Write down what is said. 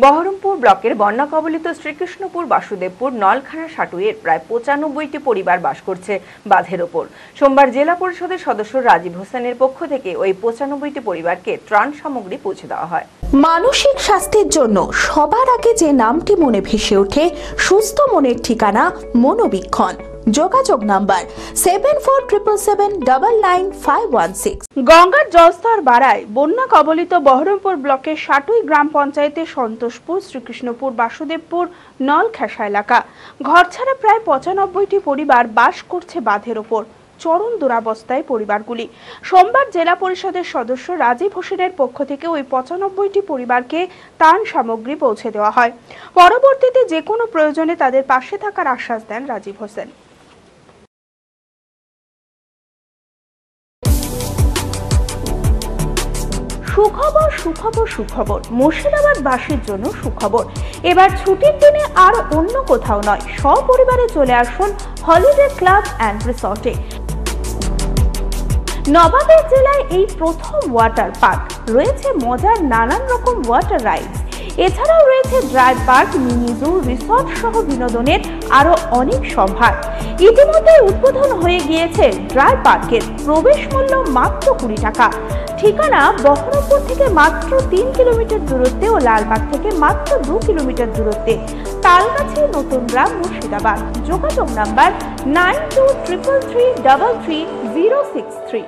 বহরমপুর ব্লকের বন্যা কবলিত শ্রীকৃষ্ণপুর বাসুদেবপুর নলখানা সাটুইয়ের প্রায় ৯৫টি পরিবার বাস করছে বাঁধের ওপর। সোমবার জেলা পরিষদের সদস্য রাজীব হোসেনের পক্ষ থেকে ওই ৯৫টি পরিবারকে ত্রাণ সামগ্রী পৌঁছে দেওয়া হয়। মানসিক স্বাস্থ্যের জন্য সবার আগে যে নামটি মনে ভেসে ওঠে, সুস্থ মনের ঠিকানা মনোবীক্ষণ। যোগাযোগ নাম্বার 7477799516। গঙ্গার জলস্তর বাড়ায় বন্যা কবলিত বহরমপুর ব্লকের সাটুই গ্রাম পঞ্চায়েতের সন্তোষপুর, শ্রীকৃষ্ণপুর, বাসুদেবপুর, নলখাসা এলাকা। ঘরছাড়া প্রায় ৯৫টি পরিবার বাস করছে বাঁধের ওপর। চরম দুরাবস্থায় পরিবারগুলি। সোমবার জেলা পরিষদের সদস্য রাজীব হোসেনের পক্ষ থেকে ওই ৯৫টি পরিবারকে ত্রাণ সামগ্রী পৌঁছে দেওয়া হয়। পরবর্তীতে যে কোনো প্রয়োজনে তাদের পাশে থাকার আশ্বাস দেন রাজীব হোসেন। সুখবর সুখবর সুখবর, মুর্শিদাবাদবাসীর জন্য সুখবর। এবার ছুটির দিনে আর অন্য কোথাও নয়, সপরিবারে চলে আসুন হলিডে ক্লাব অ্যান্ড রিসর্টে। নবাবের জেলায় এই প্রথম ওয়াটার পার্ক। রয়েছে মজার নানান রকম ওয়াটার রাইডস। এছাড়াও রয়েছে dry park, mini zoo, resort সহ বিনোদনের আরো অনেক সম্ভার। ইতিমধ্যে উদ্বোধন হয়ে গিয়েছে ড্রাই পার্কের। প্রবেশ মূল্য মাত্র ২০ টাকা। ঠিকানা বহরমপুর থেকে মাত্র ৩ কিলোমিটার দূরত্বে ও লালবাগ থেকে মাত্র ২ কিলোমিটার দূরত্বে। তালগাছি, নতুন গ্রাম, মুর্শিদাবাদ। যোগাযোগ নাম্বার 9233333063।